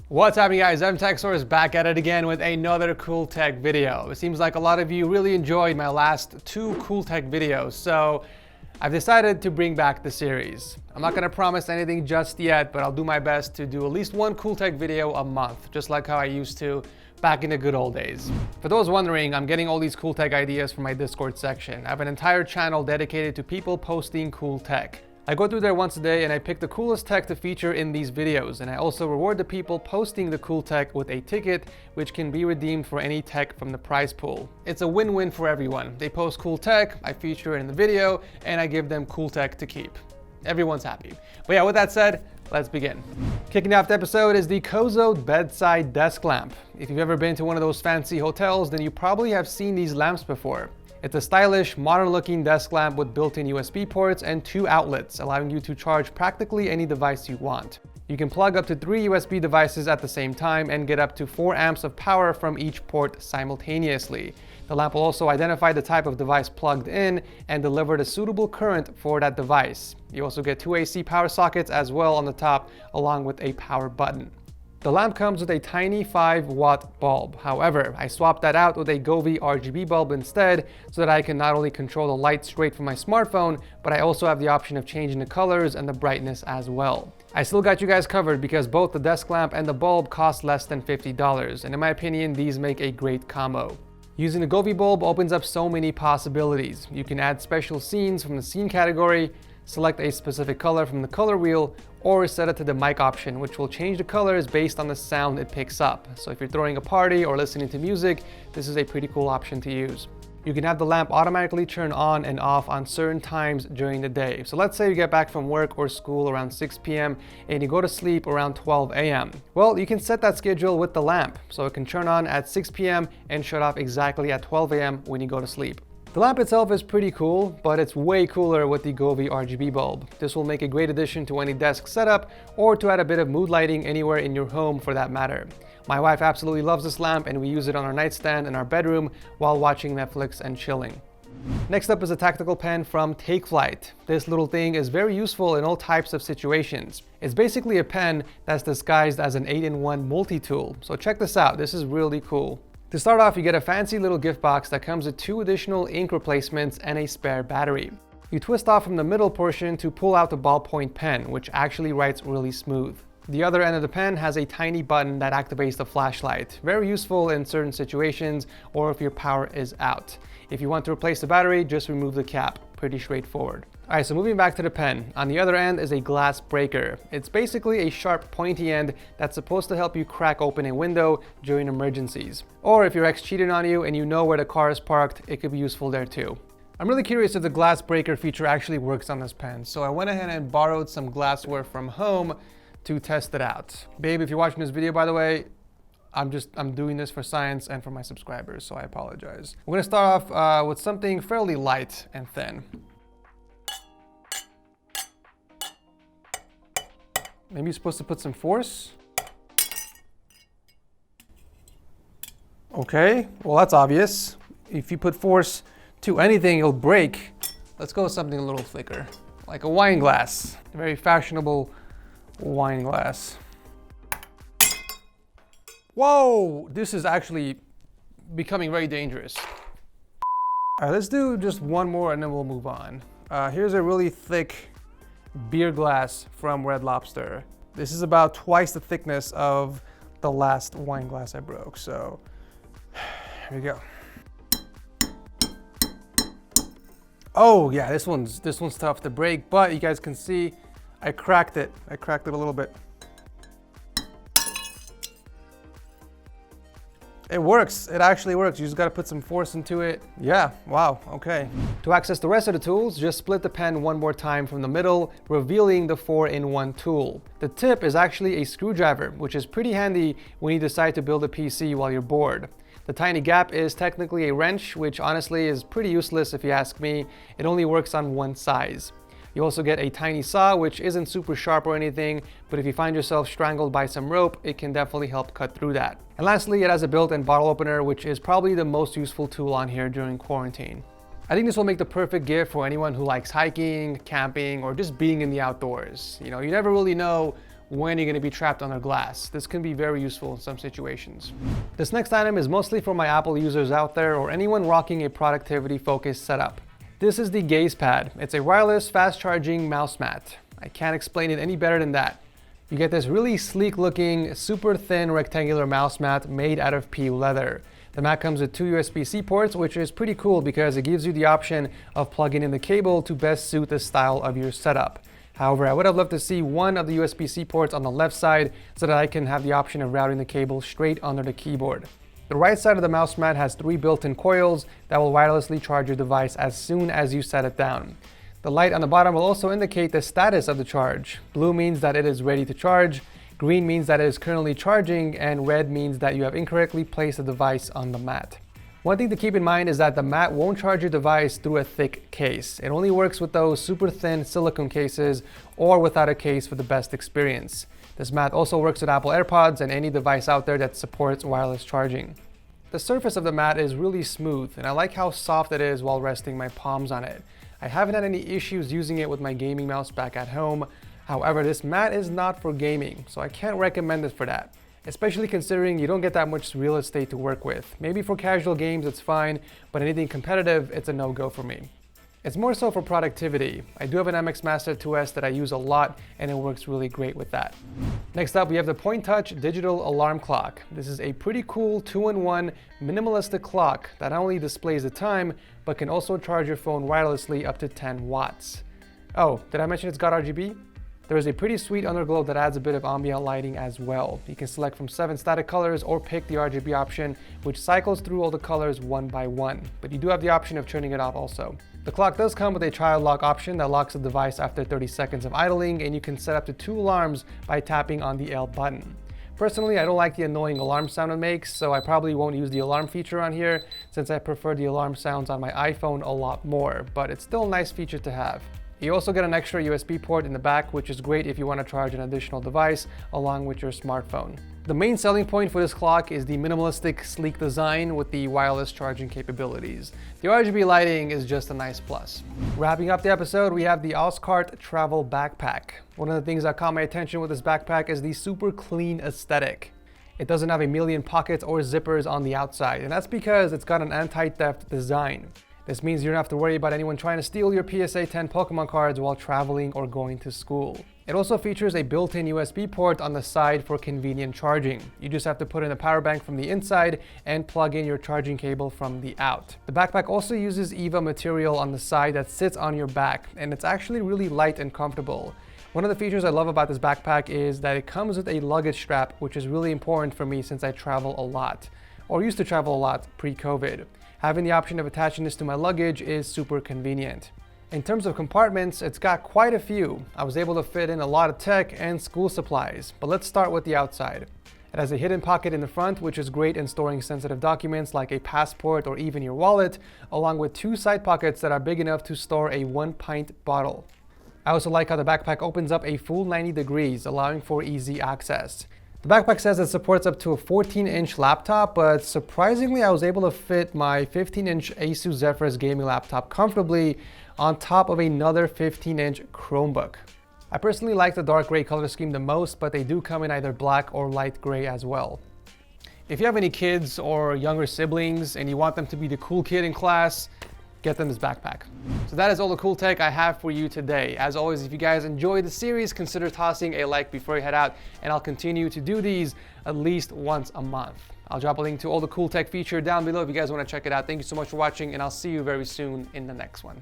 What's happening, guys? I'm TechSource back at it again with another cool tech video. It seems like a lot of you really enjoyed my last two cool tech videos, so I've decided to bring back the series. I'm not gonna promise anything just yet, but I'll do my best to do at least one cool tech video a month, just like how I used to back in the good old days. For those wondering, I'm getting all these cool tech ideas from my Discord section. I have an entire channel dedicated to people posting cool tech. I go through there once a day and I pick the coolest tech to feature in these videos, and I also reward the people posting the cool tech with a ticket which can be redeemed for any tech from the prize pool. It's a win-win for everyone. They post cool tech, I feature it in the video, and I give them cool tech to keep. Everyone's happy. But yeah, with that said, let's begin. Kicking off the episode is the Kozo bedside desk lamp. If you've ever been to one of those fancy hotels, then you probably have seen these lamps before. It's a stylish, modern-looking desk lamp with built-in USB ports and 2 outlets, allowing you to charge practically any device you want. You can plug up to 3 USB devices at the same time and get up to 4 amps of power from each port simultaneously. The lamp will also identify the type of device plugged in and deliver the suitable current for that device. You also get 2 AC power sockets as well on the top, along with a power button. The lamp comes with a tiny 5-watt bulb. However, I swapped that out with a Govee RGB bulb instead so that I can not only control the light straight from my smartphone, but I also have the option of changing the colors and the brightness as well. I still got you guys covered because both the desk lamp and the bulb cost less than $50, and in my opinion, these make a great combo. Using the Govee bulb opens up so many possibilities. You can add special scenes from the scene category, select a specific color from the color wheel, or set it to the mic option, which will change the colors based on the sound it picks up. So if you're throwing a party or listening to music, this is a pretty cool option to use. You can have the lamp automatically turn on and off on certain times during the day. So let's say you get back from work or school around 6 p.m. and you go to sleep around 12 a.m. Well, you can set that schedule with the lamp, so it can turn on at 6 p.m. and shut off exactly at 12 a.m. when you go to sleep. The lamp itself is pretty cool, but it's way cooler with the Govee RGB bulb. This will make a great addition to any desk setup or to add a bit of mood lighting anywhere in your home for that matter. My wife absolutely loves this lamp and we use it on our nightstand in our bedroom while watching Netflix and chilling. Next up is a tactical pen from Takeflight. This little thing is very useful in all types of situations. It's basically a pen that's disguised as an 8-in-1 multi-tool. So check this out, this is really cool. To start off, you get a fancy little gift box that comes with 2 additional ink replacements and a spare battery. You twist off from the middle portion to pull out the ballpoint pen, which actually writes really smooth. The other end of the pen has a tiny button that activates the flashlight. Very useful in certain situations or if your power is out. If you want to replace the battery, just remove the cap. Pretty straightforward. Alright, so moving back to the pen. On the other end is a glass breaker. It's basically a sharp pointy end that's supposed to help you crack open a window during emergencies. Or if your ex cheated on you and you know where the car is parked, it could be useful there too. I'm really curious if the glass breaker feature actually works on this pen, so I went ahead and borrowed some glassware from home to test it out. Babe, if you're watching this video, by the way, I'm doing this for science and for my subscribers, so I apologize. We're gonna start off with something fairly light and thin. Maybe you're supposed to put some force. Okay, well that's obvious. If you put force to anything, it'll break. Let's go with something a little thicker, like a wine glass, a very fashionable wine glass. Whoa, this is actually becoming very dangerous. All right, let's do just one more and then we'll move on. Here's a really thick beer glass from Red Lobster. This is about twice the thickness of the last wine glass I broke, so here we go. Oh yeah, this one's tough to break, but you guys can see I cracked it. I cracked it a little bit. It works, it actually works. You just gotta put some force into it. Yeah, wow, okay. To access the rest of the tools, just split the pen one more time from the middle, revealing the 4-in-1 tool. The tip is actually a screwdriver, which is pretty handy when you decide to build a PC while you're bored. The tiny gap is technically a wrench, which honestly is pretty useless if you ask me. It only works on one size. You also get a tiny saw, which isn't super sharp or anything, but if you find yourself strangled by some rope, it can definitely help cut through that. And lastly, it has a built-in bottle opener, which is probably the most useful tool on here during quarantine. I think this will make the perfect gift for anyone who likes hiking, camping, or just being in the outdoors. You know, you never really know when you're going to be trapped under glass. This can be very useful in some situations. This next item is mostly for my Apple users out there or anyone rocking a productivity-focused setup. This is the Gazepad. It's a wireless, fast-charging mouse mat. I can't explain it any better than that. You get this really sleek-looking, super thin rectangular mouse mat made out of PU leather. The mat comes with 2 USB-C ports, which is pretty cool because it gives you the option of plugging in the cable to best suit the style of your setup. However, I would have loved to see one of the USB-C ports on the left side so that I can have the option of routing the cable straight under the keyboard. The right side of the mouse mat has 3 built-in coils that will wirelessly charge your device as soon as you set it down. The light on the bottom will also indicate the status of the charge. Blue means that it is ready to charge, green means that it is currently charging, and red means that you have incorrectly placed the device on the mat. One thing to keep in mind is that the mat won't charge your device through a thick case. It only works with those super thin silicone cases or without a case for the best experience. This mat also works with Apple AirPods and any device out there that supports wireless charging. The surface of the mat is really smooth, and I like how soft it is while resting my palms on it. I haven't had any issues using it with my gaming mouse back at home. However, this mat is not for gaming, so I can't recommend it for that. Especially considering you don't get that much real estate to work with. Maybe for casual games it's fine, but anything competitive, it's a no-go for me. It's more so for productivity. I do have an MX Master 2S that I use a lot, and it works really great with that. Next up, we have the Point Touch digital alarm clock. This is a pretty cool 2-in-1 minimalistic clock that not only displays the time, but can also charge your phone wirelessly up to 10 watts. Oh, did I mention it's got RGB? There is a pretty sweet underglow that adds a bit of ambient lighting as well. You can select from 7 static colors or pick the RGB option, which cycles through all the colors one by one, but you do have the option of turning it off also. The clock does come with a child lock option that locks the device after 30 seconds of idling, and you can set up to 2 alarms by tapping on the L button. Personally, I don't like the annoying alarm sound it makes, so I probably won't use the alarm feature on here since I prefer the alarm sounds on my iPhone a lot more, but it's still a nice feature to have. You also get an extra USB port in the back, which is great if you want to charge an additional device along with your smartphone. The main selling point for this clock is the minimalistic, sleek design with the wireless charging capabilities. The RGB lighting is just a nice plus. Wrapping up the episode, we have the Oscart Travel Backpack. One of the things that caught my attention with this backpack is the super clean aesthetic. It doesn't have a million pockets or zippers on the outside, and that's because it's got an anti-theft design. This means you don't have to worry about anyone trying to steal your PSA 10 Pokemon cards while traveling or going to school. It also features a built-in USB port on the side for convenient charging. You just have to put in a power bank from the inside and plug in your charging cable from the out. The backpack also uses EVA material on the side that sits on your back, and it's actually really light and comfortable. One of the features I love about this backpack is that it comes with a luggage strap, which is really important for me since I travel a lot, or used to travel a lot pre-COVID. Having the option of attaching this to my luggage is super convenient. In terms of compartments, it's got quite a few. I was able to fit in a lot of tech and school supplies, but let's start with the outside. It has a hidden pocket in the front, which is great in storing sensitive documents like a passport or even your wallet, along with 2 side pockets that are big enough to store a 1-pint bottle. I also like how the backpack opens up a full 90 degrees, allowing for easy access. The backpack says it supports up to a 14-inch laptop, but surprisingly I was able to fit my 15-inch Asus Zephyrus gaming laptop comfortably on top of another 15-inch Chromebook. I personally like the dark gray color scheme the most, but they do come in either black or light gray as well. If you have any kids or younger siblings and you want them to be the cool kid in class, get them this backpack. So that is all the cool tech I have for you today. As always, if you guys enjoyed the series, consider tossing a like before you head out, and I'll continue to do these at least once a month. I'll drop a link to all the cool tech feature down below if you guys want to check it out. Thank you so much for watching, and I'll see you very soon in the next one.